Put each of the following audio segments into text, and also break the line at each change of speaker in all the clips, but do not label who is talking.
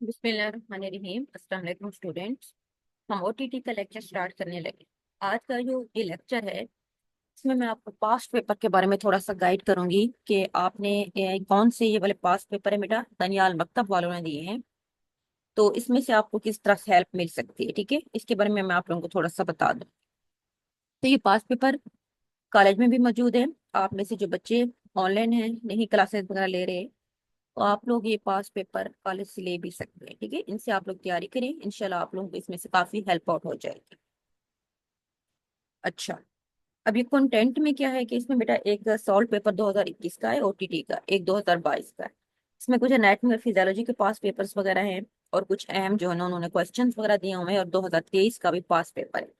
बिस्मिल्लाहिर्रहमानिर्रहीम। अस्सलाम वालेकुम स्टूडेंट्स। हम ओटीटी का लेक्चर स्टार्ट करने लगे। आज का जो ये लेक्चर है इसमें मैं आपको पास्ट पेपर के बारे में थोड़ा सा गाइड करूंगी कि आपने कौन से ये वाले पास्ट पेपर है बेटा दनियाल मकतब वालों ने दिए हैं, तो इसमें से आपको किस तरह से हेल्प मिल सकती है। ठीक है, इसके बारे में मैं आप लोगों को थोड़ा सा बता दूं। तो ये पास्ट पेपर कॉलेज में भी मौजूद है। आप में से जो बच्चे ऑनलाइन हैं, नहीं क्लासेस वगैरह ले रहे, तो आप लोग ये पास पेपर कॉलेज से ले भी सकते हैं। ठीक है, इनसे आप लोग तैयारी करें, इंशाल्लाह आप लोगों को इसमें से काफी हेल्प आउट हो जाएगी। अच्छा, अब ये कंटेंट में क्या है कि इसमें बेटा एक सॉल्व पेपर 2021 का है, ओटीटी का एक 2022 का है। इसमें कुछ एनाटॉमी और फिजियोलॉजी के पास पेपर्स वगैरह हैं, और कुछ अहम जो है ना उन्होंने क्वेश्चंस वगैरह दिए हुए हैं, और 2023 का भी पास पेपर है।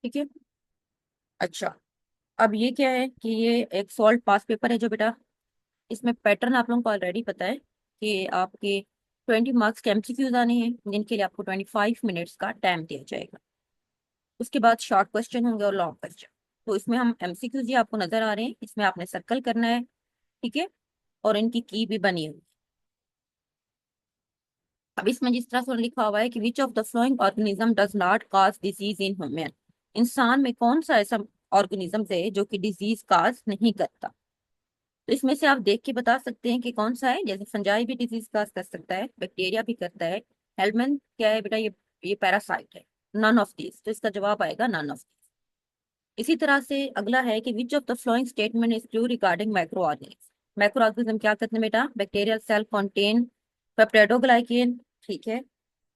ठीक है। अच्छा, अब ये क्या है कि ये एक सॉल्व पास पेपर है जो बेटा, इसमें पैटर्न आप लोगों को ऑलरेडी पता है कि आपके 20 मार्क्स के एमसीक्यूज आने हैं, जिनके लिए आपको 25 मिनट्स का टाइम दिया जाएगा। उसके बाद शॉर्ट क्वेश्चन होंगे और लॉन्ग क्वेश्चन। तो इसमें हम एमसीक्यूज ही आपको नजर आ रहे हैं, इसमें आपने सर्कल करना है। ठीक है, और इनकी की भी बनी हुई है। अब इसमें जिस तरह से लिखा हुआ है कि which of the flowing organism does not cause disease in human, इंसान में कौन सा ऐसा ऑर्गेनिज्म है जो कि डिजीज काज नहीं करता। तो इसमें से आप देख के बता सकते हैं कि कौन सा है। जैसे फंजाई भी डिजीज काज कर सकता है, बैक्टीरिया भी करता है, हेलमेंथ क्या है बेटा, ये पैरासाइट है। नन ऑफ दिस, तो इसका जवाब आएगा नन ऑफ दिस। इसी तरह से अगला है कि which of the following statement is true regarding micro organism. Micro organism क्या करते हैं बेटा, बैक्टीरियल सेल कंटेन पेप्टिडोग्लाइकेन। ठीक है,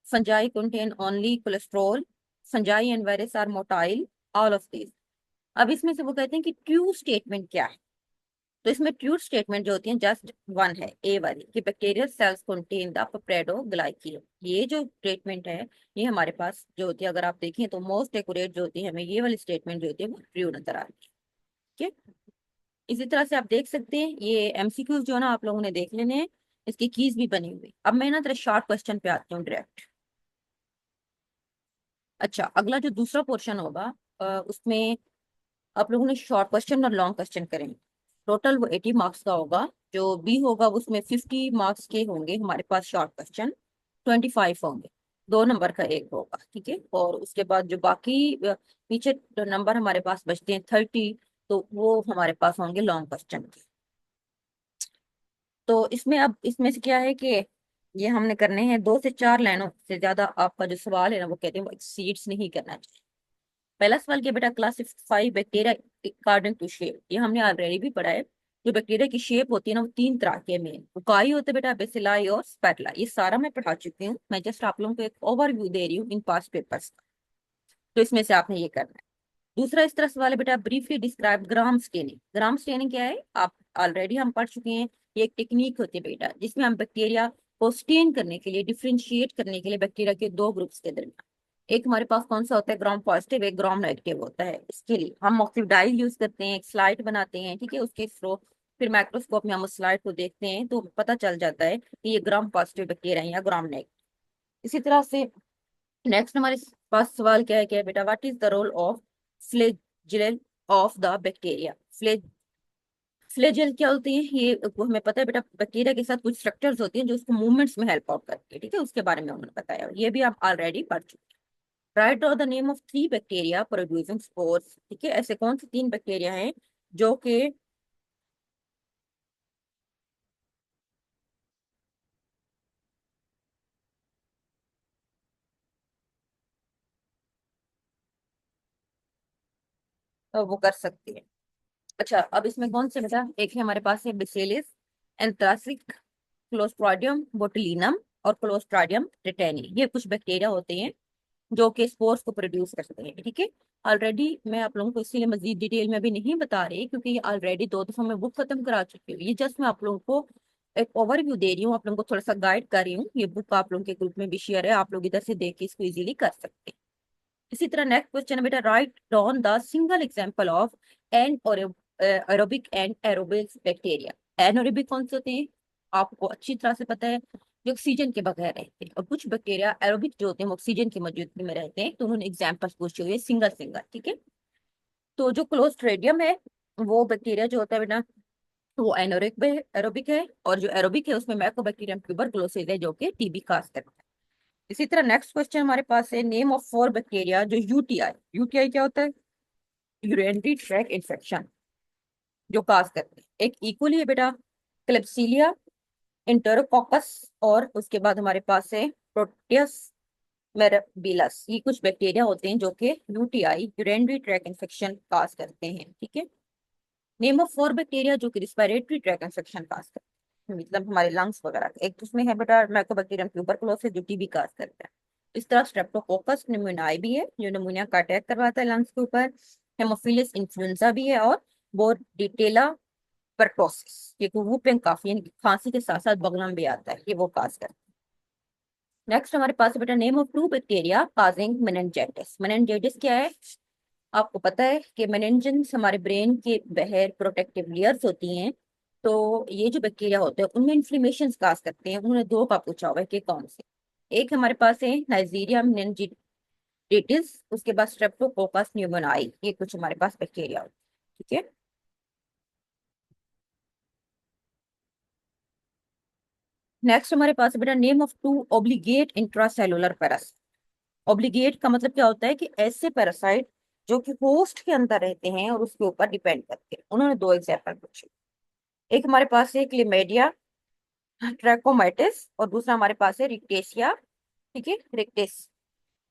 fungi contain only cholesterol, fungi and virus are motile, all of this. अब इसमें से वो कहते हैं कि ट्रू स्टेटमेंट क्या है। तो इसमें ट्रू स्टेटमेंट जो होती है जस्ट वन है, ए वाली, कि bacterial cells contain the peptidoglycan. ये जो स्टेटमेंट है, ये हमारे पास जो होती है, अगर आप देखें तो मोस्ट एक्यूरेट जो होती है, हमें ये वाली स्टेटमेंट जो होती है वो ट्रू नजर आती है। ठीक है, इसी तरह से आप देख सकते हैं ये एमसीक्यूज जो है ना आप लोगों ने देख लेने हैं, इसकी कीज भी बनी हुई। अब मैं ना तेरे शॉर्ट क्वेश्चन पे आती हूँ डायरेक्ट। अच्छा, अगला जो दूसरा पोर्शन होगा उसमें आप लोगों ने शॉर्ट क्वेश्चन और लॉन्ग क्वेश्चन करेंगे। टोटल वो 80 मार्क्स का होगा। जो बी होगा उसमें 50 मार्क्स के होंगे हमारे पास शॉर्ट क्वेश्चन, 25 होंगे। 2 नंबर का एक होगा। ठीक है, और उसके बाद जो बाकी पीछे नंबर हमारे पास बचते हैं 30, तो वो हमारे पास होंगे लॉन्ग क्वेश्चन के। तो इसमें अब इसमें से क्या है कि ये हमने करने हैं 2 से 4 लाइनों से ज्यादा। आपका जो सवाल है ना वो कहते हैं वो एक्सीड्स नहीं करना चाहिए। पहला सवाल क्या बेटा, classify bacteria according to shape. ये हमने ऑलरेडी भी पढ़ा है। जो बैक्टीरिया की शेप होती है ना वो 3 तरह के मेन उकाई होते हैं बेटा, बेसिलाई और स्पैटुला। ये सारा मैं पढ़ा चुकी हूँ, मैं जस्ट आप लोगों को एक ओवरव्यू दे रही हूँ इन पास्ट पेपर्स का। तो इसमें से आपने ये करना है। दूसरा इस तरह सवाल है बेटा, briefly describe gram staining. Gram staining क्या है, आप ऑलरेडी हम पढ़ चुके हैं। ये एक टेक्निक होती है बेटा, जिसमें हम बैक्टीरिया को स्टेन करने के लिए, डिफ्रेंशिएट करने के लिए बैक्टीरिया के 2 ग्रुप्स के दरमियान, एक हमारे पास कौन सा होता है ग्राम पॉजिटिव, एक ग्राम नेगेटिव होता है। इसके लिए हम ऑक्सीडाइज यूज करते हैं, एक स्लाइड बनाते हैं। ठीक है, उसके थ्रू फिर माइक्रोस्कोप में हम उस स्लाइड को देखते हैं तो पता चल जाता है कि ये ग्राम पॉजिटिव बैक्टीरिया है या ग्राम नेगेटिव। इसी तरह से नेक्स्ट हमारे पास सवाल क्या है, बेटा, what is the role of flagella of the bacteria. Flagella क्या होती है, ये वो हमें पता है बेटा, बैक्टीरिया के साथ कुछ स्ट्रक्चर्स होती हैं जो उसको मूवमेंट्स में हेल्प आउट करती है। ठीक है, उसके बारे में उन्होंने बताया, ये भी आप ऑलरेडी पढ़ चुके हैं। Right the name of 3 bacteria producing spores. ठीक है, ऐसे कौन से 3 बैक्टीरिया हैं जो कि वो कर सकते हैं। अच्छा, अब इसमें कौन से बेटा, एक है हमारे पास है बिसेलिस, एंथ्रासिक, क्लोस्ट्राडियम बोtulinum और क्लोस्ट्राडियम टेटेनी। ये कुछ बैक्टीरिया होते हैं जो कि स्पोर्स को प्रोड्यूस करते हैं। ठीक है, ऑलरेडी मैं आप लोगों को इसीलिए मजीद डिटेल में भी नहीं बता रही, क्योंकि ये ऑलरेडी 2 दफा मैं बुक खत्म करा चुकी हूँ। ये जस्ट मैं आप लोगों को एक ओवरव्यू दे रही हूँ, आप लोगों को थोड़ा सा गाइड कर रही हूँ। ये बुक आप लोगों के ग्रुप में भी शेयर है, आप लोग इधर से देख के इसको इजीली कर सकते हैं। इसी तरह नेक्स्ट क्वेश्चन है बेटा, write down the single example of an aerobic and aerobic bacteria. Anaerobic कौन से होते हैं, आपको अच्छी तरह से पता है, जो ऑक्सीजन के बगैर रहते हैं, और कुछ बैक्टीरिया एरोबिक जो होते हैं वो ऑक्सीजन की मौजूदगी में रहते हैं। तो उन्होंने एग्जाम्पल्स पूछे हुए सिंगल सिंगल। ठीक है, तो जो क्लोस्ट्रेडियम है वो बैक्टीरिया जो होता है बेटा, वो एनोरिक एरोबिक है, और जो एरोबिक है उसमें माइकोबैक्टीरियम ट्यूबरकुलोसिस है जो कि टीबी काज करता है। इसी तरह नेक्स्ट क्वेश्चन हमारे पास है, नेम ऑफ 4 बैक्टीरिया जो यूटीआई, यूटीआई क्या होता है, यूरिनरी ट्रैक इन्फेक्शन, जो काज करते हैं। एक इक्वली है बेटा, क्लेब्सिलिया, इंटेरोकोकस, और उसके बाद हमारे पास है प्रोटियस मेराबिलस। ये कुछ बैक्टीरिया होते हैं जो कि UTI, urinary track infection cause करते हैं, ठीक है। नेम ऑफ 4 बैक्टीरिया जो कि रिस्पिरेटरी ट्रैक इन्फेक्शन काज करते हैं, मतलब हमारे लंग्स वगैरह के। एक उसमें है बेटा माइकोबैक्टीरियम ट्यूबरकुलोसिस जो टीबी काज करता है। इस तरह स्ट्रेप्टोकोकस निमोनियाई भी है जो निमोनिया का अटैक करवाता है लंग्स के ऊपर। हेमोफिलस इन्फ्लुएंजा भी है, और बोर्डिटेला परटोसिस, ये वूपिंग काफी यानी कि खांसी के साथ साथ बगलम भी आता है, ये वो काज करता है। नेक्स्ट हमारे पास है बेटा, name of 2 bacteria causing meningitis. Meningitis क्या है, आपको पता है कि मेनिनजेस हमारे ब्रेन के बाहर प्रोटेक्टिव लेयर्स होती हैं। तो ये जो बैक्टीरिया होते हैं उनमें इन्फ्लेमेशन काज करते हैं। उन्होंने दो का पूछा हुआ है कि कौन से। एक हमारे पास है नाइजीरिया मेनिनजाइटिस, उसके बाद स्ट्रेप्टोकोकस न्यूमोनाई, ये कुछ हमारे पास बैक्टीरिया होते हैं, ठीक है। नेक्स्ट हमारे पास है बेटा, name of 2 obligate intracellular parasite. Obligate का मतलब क्या होता है कि ऐसे पैरासाइट जो कि होस्ट के अंदर रहते हैं और उसके ऊपर डिपेंड करते हैं। उन्होंने दो एग्जाम्पल पूछे। एक हमारे पास है क्लिमेडिया ट्रैकोमाइटिस, और दूसरा हमारे पास है रिक्टेशिया, ठीक है,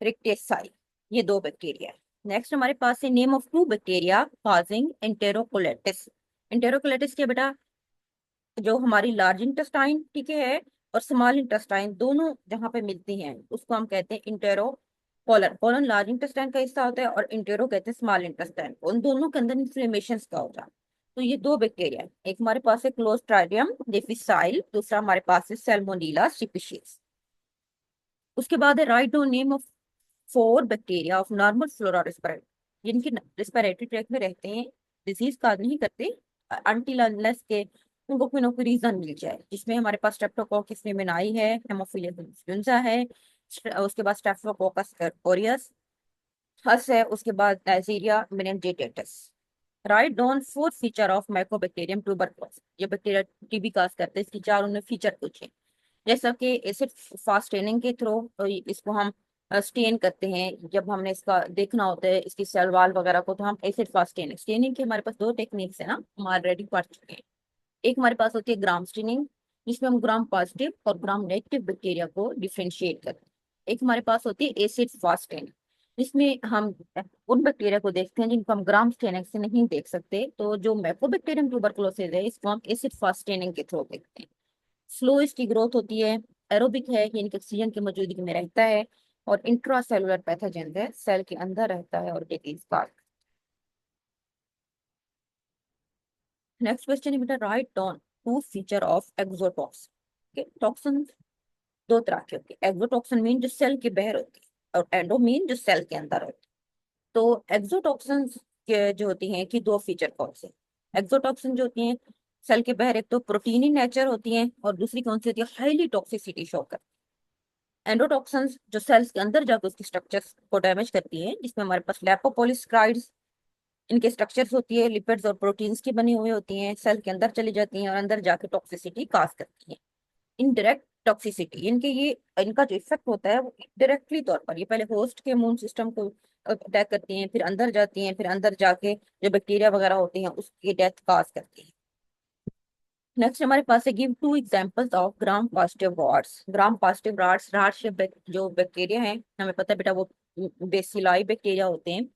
रिक्टेसाई। ये दो बैक्टीरिया है। नेक्स्ट हमारे पास है, नेम ऑफ 2 बैक्टीरिया काजिंग एंटेरोकोलेटिस। एंटेरोकोलेटिस क्या बेटा, जो हमारी लार्ज इंटेस्टाइन, ठीक है, और स्मॉल इंटेस्टाइन दोनों जहां पे मिलती हैं उसको हम कहते हैं intero colon. Colon large intestine का हिस्सा होता है और इंटेरो कहते हैं स्मॉल इंटेस्टाइन। उन दोनों के अंदर इन्फ्लेमेशन का होता है। तो ये दो बैक्टीरिया, एक हमारे पास है क्लोस्ट्राइडियम डिफिसाइल, दूसरा हमारे पास है सैल्मोनेला स्टिपिशियस। उसके बाद है, write down name of 4 bacteria of normal flora respiratory, जिनके रेस्पिरेटरी ट्रैक में रहते हैं, डिजीज काज नहीं करते अनटिल अनलेस के उनको कोई ना कोई रीजन मिल जाए। जिसमें हमारे पास स्ट्रेप्टोकोकस निमोनियाई है, हेमोफिलिस इन्फ्लुएंजा है, उसके बाद स्टेफिलोकोकस ऑरियस हस है, उसके बाद Nigeria meningitis. Write down 4 feature of Mycobacterium tuberculosis. ये बैक्टीरिया टीबी काज करते हैं, इसकी चार उन्होंने फीचर पूछे। जैसा कि एसिड फास्ट स्टेनिंग के थ्रू इसको हम स्टेन करते हैं। जब हमने इसका देखना होता है इसकी सेल वाल वगैरह को, तो हम एसिड फास्ट स्टेनिंग, स्टेनिंग के हमारे पास दो टेक्निक्स है ना, हम ऑलरेडी पढ़ चुके हैं। एक हमारे पास होती है ग्राम स्टेनिंग, जिसमें हम ग्राम पॉजिटिव और ग्राम नेगेटिव बैक्टीरिया को डिफ्रेंशिएट करते हैं। एक हमारे पास होती है एसिड फास्ट स्टेनिंग, जिसमें हम उन बैक्टीरिया को देखते हैं जिनको हम ग्राम स्टेनिंग से नहीं देख सकते। तो जो मैकोबैक्टीरियम ट्यूबरकुलोसिस है इसको हम एसिड फास्ट स्टेनिंग के थ्रू देखते हैं। स्लो इसकी ग्रोथ होती है, एरोबिक है यानी कि ऑक्सीजन की मौजूदगी में रहता है, और इंट्रासेलुलर पैथोजेन है, सेल के अंदर रहता है और डिजीज का। नेक्स्ट क्वेश्चन है बेटा, write down 2 feature of exotoxin. Toxin दो तरह के होते हैं, एक्सोटॉक्सिन मीन जो सेल के बाहर होती है, और एंडो मीन जो सेल के अंदर होती है। तो एक्सोटॉक्सिन के जो होती हैं कि दो फीचर कौन से। एक्सोटॉक्सिन जो होती हैं सेल के बाहर, एक तो प्रोटीन इन नेचर होती हैं, और दूसरी कौन सी होती है, हाईली टॉक्सिसिटी शो करती है। एंडोटॉक्सिन्स जो सेल्स के अंदर जाकर उसकी स्ट्रक्चर्स को डैमेज करती हैं, जिसमें हमारे पास लिपोपॉलीसेकेराइड्स, इनके स्ट्रक्चर्स होती है लिपिड्स और प्रोटीन्स की बनी हुई होती हैं, सेल के अंदर चली जाती हैं और अंदर जाके टॉक्सिसिटी काज करती हैं। इनडायरेक्ट टॉक्सिसिटी, इनके ये इनका जो इफेक्ट होता है वो डायरेक्टली तौर पर ये पहले होस्ट के इम्यून सिस्टम को अटैक करती हैं, फिर अंदर जाती हैं, फिर अंदर जाके जो बैक्टीरिया वगैरह होती हैं उसकी डेथ काज करती है। नेक्स्ट हमारे पास है, give 2 examples of gram positive rods. Gram positive rods, rods जो बैक्टीरिया हैं हमें पता है बेटा वो बेसिलाई बैक्टीरिया होते हैं।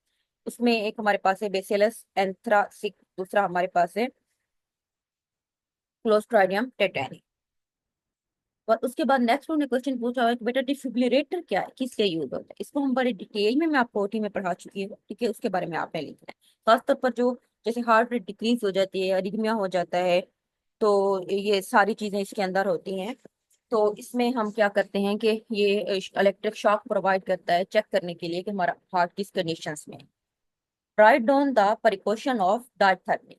उसमें एक हमारे पास है बेसिलस एंथ्रासिक, दूसरा हमारे पास है क्लोस्ट्राइडियम टेटानी। और उसके बाद नेक्स्ट उन्होंने क्वेश्चन पूछा हुआ है कि बेटा डिफिब्रिलेटर क्या है, किस लिए यूज होता है। इसको हम बड़े डिटेल में मैं आपको ओटी में पढ़ा चुकी हूँ, ठीक है, उसके बारे में आपने लिखना है। खासतौर पर जो जैसे हार्ट रेट डिक्रीज हो जाती है, अरिथमिया हो जाता है, तो ये सारी चीजें इसके अंदर होती हैं। तो इसमें हम क्या करते हैं कि ये इलेक्ट्रिक शॉक प्रोवाइड करता है चेक करने के लिए कि हमारा हार्ट किस कंडीशन में है। Write down the precaution of diathermy.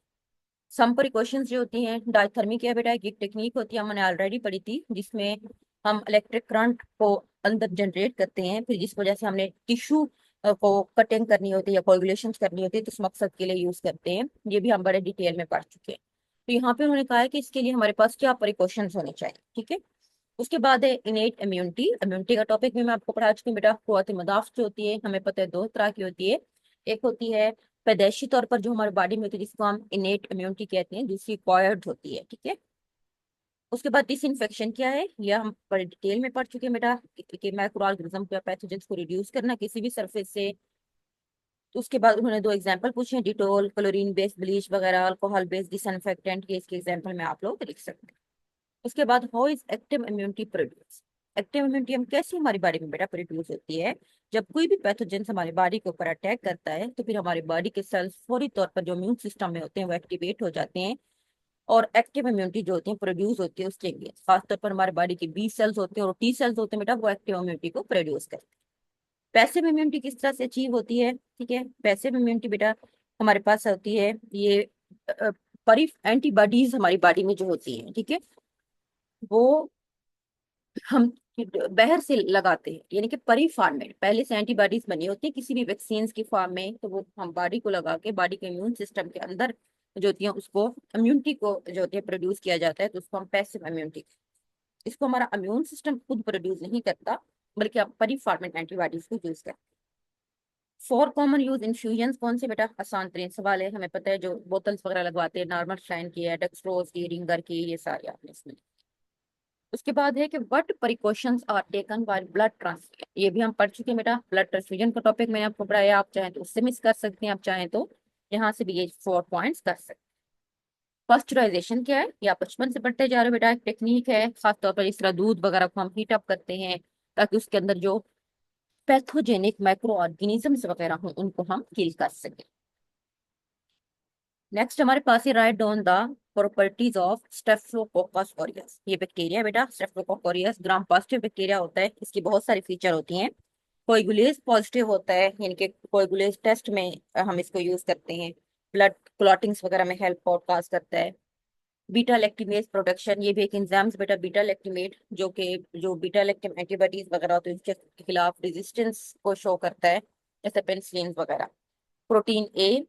Some precautions जो होती हैं, डायथर्मी क्या है बेटा, एक टेक्निक होती है, हमने ऑलरेडी पढ़ी थी, जिसमें हम इलेक्ट्रिक करंट को अंदर जनरेट करते हैं, फिर जिस वजह से हमने टिश्यू को कटिंग करनी होती है या कोगुलेशन करनी होती है, तो उस मकसद के लिए यूज करते हैं। ये भी हम बड़े डिटेल में पढ़ चुके हैं। तो यहाँ पे उन्होंने कहा है कि इसके लिए हमारे पास क्या प्रिकॉशंस होने चाहिए, ठीक है। उसके बाद है इनेट इम्यूनिटी। इम्यूनिटी का टॉपिक भी मैं आपको पढ़ा चुकी हूँ बेटा। कुव्वत मदाफ जो होती है हमें पता है दो तरह की होती है। एक होती है पैदाइशी तौर पर जो हमारे बॉडी में होती है जिसको हम इनेट इम्यूनिटी कहते हैं, दूसरी एक्वायर्ड होती है, ठीक है। उसके बाद डिसइंफेक्शन क्या है, यह हम बड़े डिटेल में पढ़ चुके हैं बेटा कि माइक्रो ऑर्गेनिज्म या पैथोजेंस को रिड्यूस करना किसी भी सरफेस से। तो उसके बाद उन्होंने दो एग्जांपल पूछे हैं, डिटोल, क्लोरीन बेस्ड ब्लीच वगैरह, अल्कोहल बेस्ड डिसइंफेक्टेंट के, इसके एग्जांपल में आप लोग लिख सकते हैं। उसके बाद how is active immunity produce. Active immunity हम कैसे हमारी बॉडी में बेटा प्रोड्यूस होती है, जब कोई भी पैथोजेंस हमारी बॉडी के ऊपर अटैक करता है तो फिर हमारी बॉडी के सेल्स फौरी तौर पर जो इम्यून सिस्टम में होते हैं वो एक्टिवेट हो जाते हैं, और एक्टिव इम्यूनिटी जो होती है प्रोड्यूस होती है उसके लिए। खासतौर पर हमारे बॉडी के बी सेल्स होते हैं और टी सेल्स होते हैं बेटा, वो एक्टिव इम्यूनिटी को प्रोड्यूस करते हैं। पैसिव इम्यूनिटी किस तरह से अचीव होती है, ठीक है। पैसिव इम्यूनिटी बेटा हमारे पास होती है ये परी एंटीबॉडीज हमारी बॉडी में जो होती है, ठीक है, वो हम बाहर से लगाते हैं, यानी कि परी फॉर्म में पहले से एंटीबॉडीज बनी होती है किसी भी वैक्सीन की फॉर्म में, तो वो हम बॉडी को लगा के बॉडी के इम्यून सिस्टम के अंदर जो होती है उसको इम्यूनिटी को जो होती है प्रोड्यूस किया जाता है, तो उसको हम पैसिव इम्यूनिटी। इसको हमारा इम्यून सिस्टम खुद प्रोड्यूस नहीं करता, बल्कि आप परी फॉर्मेट एंटीबॉडीज को यूज करते हैं। फॉर कॉमन यूज इन्फ्यूजन कौन से बेटा, आसान तरीन सवाल है, हमें पता है जो बोतल्स वगैरह लगवाते हैं, नॉर्मल साइन की है, डेक्सट्रोज की, रिंगर की, ये सारे आपने इसमें। उसके बाद है कि what precautions are taken while blood transfusion, ये भी हम पढ़ चुके हैं बेटा। ब्लड ट्रांसफ्यूजन का टॉपिक मैंने आपको पढ़ाया, आप चाहें तो उससे मिस कर सकते हैं, आप चाहें तो यहाँ से भी ये 4 पॉइंट्स कर सकते हैं। पास्चुराइजेशन क्या है, या बचपन से पढ़ते जा रहे हो बेटा, एक टेक्निक है खासतौर पर इस तरह दूध वगैरह को हम हीट अप करते हैं ताकि उसके अंदर जो पैथोजेनिक माइक्रो ऑर्गेनिजम्स वगैरह हों उनको हम किल कर सकें। नेक्स्ट हमारे पास है write down the properties of staphylococcus aureus. ये बैक्टीरिया बेटा staphylococcus aureus gram positive bacteria होता है, इसकी बहुत सारी फीचर होती हैं। कोएगुलेज पॉजिटिव होता है, यानी कि कोएगुलेज टेस्ट में हम इसको यूज करते हैं, ब्लड क्लॉटिंग्स वगैरह में हेल्प पॉडकास्ट करता है। बीटा लैक्टिमेज प्रोडक्शन, ये भी एक एंजाइम्स बेटा बीटा लैक्टिमेट, जो कि जो बीटा लैक्टिम एंटीबॉडीज वगैरह होती है उसके खिलाफ रेजिस्टेंस को शो करता है, जैसे पेनिसिलिन वगैरह। प्रोटीन ए,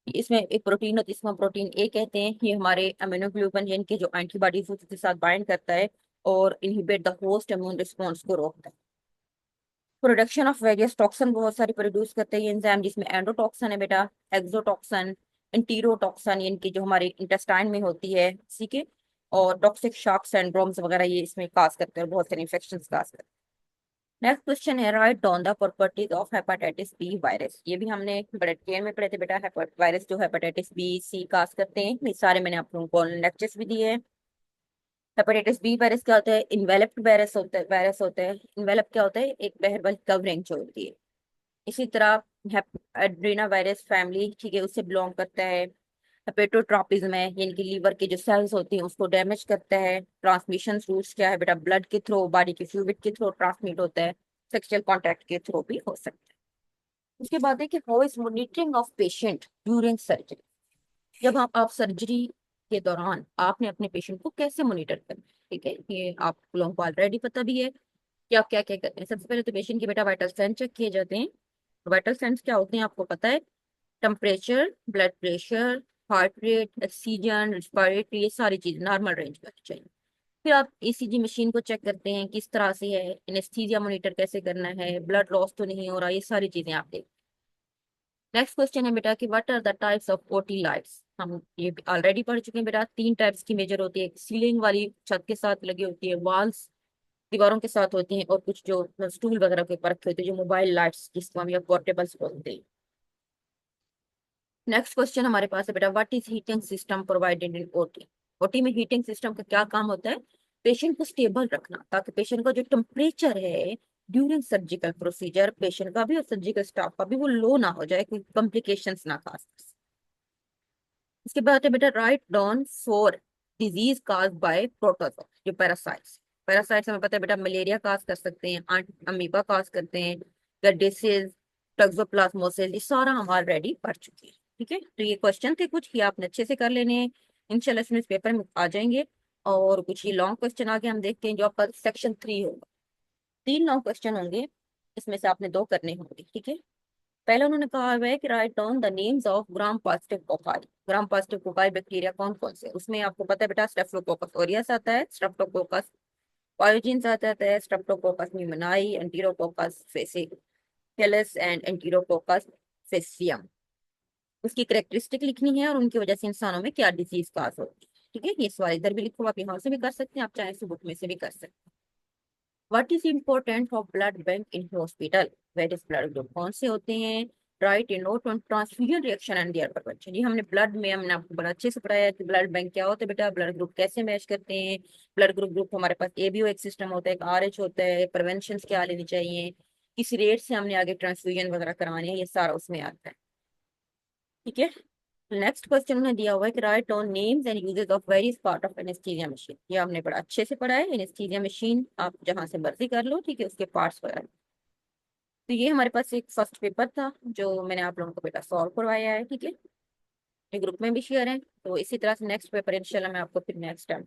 इसमें एक प्रोटीन होती है जिसको हम प्रोटीन ए कहते हैं, ये हमारे अमीनोग्लोबिन यानी कि जो एंटीबॉडीज उसके साथ बाइंड करता है और inhibit the host immune response को रोकता है। प्रोडक्शन ऑफ वेरियस टॉक्सिन, बहुत सारे प्रोड्यूस करते हैं ये एंजाइम, जिसमें एंडोटॉक्सिन है बेटा, एक्सोटॉक्सिन, इंटीरोटॉक्सिन यानी कि जो हमारे इंटेस्टाइन में होती है, ठीक है, और टॉक्सिक शॉक सिंड्रोम्स वगैरह ये इसमें काज करते हैं और बहुत सारे इन्फेक्शन काज करते हैं। नेक्स्ट क्वेश्चन है write down the properties of hepatitis B virus. ये भी हमने बड़े डिटेल में पढ़े थे बेटा, वायरस जो हेपेटाइटिस बी सी काज करते हैं, ये सारे मैंने आप लोगों को लेक्चर्स भी दिए हैं। हेपेटाइटिस बी वायरस क्या होता है, इन्वेलप्ड वायरस होता है। इन्वेलप क्या होता है, एक बहर वाली कवरिंग जो होती है। इसी तरह एड्रीना वायरस फैमिली, ठीक है, उससे बिलोंग करता है। हेपेटोट्रॉपिज्म है, यानी कि लीवर के जो सेल्स होते हैं उसको डैमेज करता है। ट्रांसमिशन रूट्स क्या है बेटा, ब्लड के थ्रू, बॉडी के फ्लूइड के थ्रू ट्रांसमिट होता है, सेक्सुअल कॉन्टैक्ट के थ्रू भी हो सकता है। उसके बाद है कि how is monitoring of patient during surgery. जब आप सर्जरी के दौरान आपने अपने पेशेंट को कैसे मॉनिटर करना है, ठीक है, ये आप लोगों को ऑलरेडी पता भी है कि आप क्या क्या करते हैं। सबसे पहले तो पेशेंट के बेटा वाइटल साइन चेक किए जाते हैं। वाइटल साइंस क्या होते हैं आपको पता है, temperature, blood pressure, heart rate, oxygen, respiratory, ये सारी चीज नॉर्मल रेंज में होनी चाहिए। फिर आप ईसीजी मशीन को चेक करते हैं किस तरह से है, एनेस्थीसिया मॉनिटर कैसे करना है, ब्लड लॉस तो नहीं हो रहा, ये सारी चीजें आप देख। नेक्स्ट क्वेश्चन है बेटा कि what are the types of OT lights. हम ये ऑलरेडी पढ़ चुके हैं बेटा, 3 टाइप्स की मेजर होती है, सीलिंग वाली छत के साथ लगी होती है, वॉल्स दीवारों के साथ होती हैं, और कुछ जो स्टूल वगैरह के ऊपर रखे होते हैं जो मोबाइल लाइट्स जिसको हम या पोर्टेबल्स बोलते हैं। नेक्स्ट क्वेश्चन हमारे पास है बेटा what is heating system provided in OT. OT में हीटिंग सिस्टम का क्या काम होता है, पेशेंट को स्टेबल रखना ताकि पेशेंट का जो टेम्परेचर है ड्यूरिंग सर्जिकल प्रोसीजर, पेशेंट का भी और सर्जिकल स्टाफ का भी, वो लो ना हो जाए, कोई कॉम्प्लिकेशंस ना खास। इसके बाद है बेटा write down for disease cause by protozoa, जो पैरासाइट्स। पैरासाइट्स हमें पता है बेटा मलेरिया काज कर सकते हैं, अमीबा काज करते हैं, डिसीज, टोक्सोप्लाज्मोसिस, ये सारा हम ऑलरेडी पढ़ चुके हैं, ठीक है। तो ये क्वेश्चन थे कुछ, ये आपने अच्छे से कर लेने हैं, इंशाल्लाह इसमें इस पेपर में आ जाएंगे। और कुछ ये लॉन्ग क्वेश्चन आगे हम देखते हैं जो आपका सेक्शन 3 होगा। 3 लॉन्ग क्वेश्चन होंगे, इसमें से आपने 2 करने होंगे, ठीक है। पहले उन्होंने कहा हुआ है कि right down the names of gram positive cocci. Gram positive cocci bacteria कौन कौन से, उसमें आपको पता है बेटा, स्टेफिलोकोकस ऑरियस आता है, स्ट्रेप्टोकोकस पायोजीन्स आता है, स्ट्रेप्टोकोकस न्यूमोनाई, एंटीरोकोकस फेसिकलिस एंड एंटीरोकोकस फेसियम। उसकी करेक्टरिस्टिक लिखनी है और उनकी वजह से इंसानों में क्या डिजीज काज होती है। ठीक है, ये सवाल इधर भी लिखो, आप यहाँ से भी कर सकते हैं, आप चाहे इस बुक में से भी कर सकते हैं। What is important of blood bank in hospital, various blood group कौन से होते हैं, write a note on transfusion reaction and their prevention. ये हमने ब्लड में, हमने आपको बड़ा अच्छे से पढ़ाया कि ब्लड बैंक क्या होता है बेटा, ब्लड ग्रुप कैसे मैच करते हैं। ब्लड ग्रुप हमारे पास एबीओ एक सिस्टम होता है, एक आरएच होता है, प्रिवेंशन क्या लेनी चाहिए, किस रेट से हमने आगे ट्रांसफ्यूजन वगैरह कराने हैं, ये सारा उसमें आता है। ठीक है, नेक्स्ट क्वेश्चन उन्हें दिया हुआ है कि right on names and uses of various part of anaesthesia machine. ये हमने बड़ा अच्छे से पढ़ा है, एनेस्थीसिया मशीन आप जहां से मर्जी कर लो, ठीक है, उसके पार्ट्स वगैरह। तो ये हमारे पास एक फर्स्ट पेपर था जो मैंने आप लोगों को बेटा सॉल्व करवाया है। ठीक है, ये ग्रुप में भी शेयर है, तो इसी तरह से नेक्स्ट पेपर इंशाल्लाह मैं आपको फिर नेक्स्ट टाइम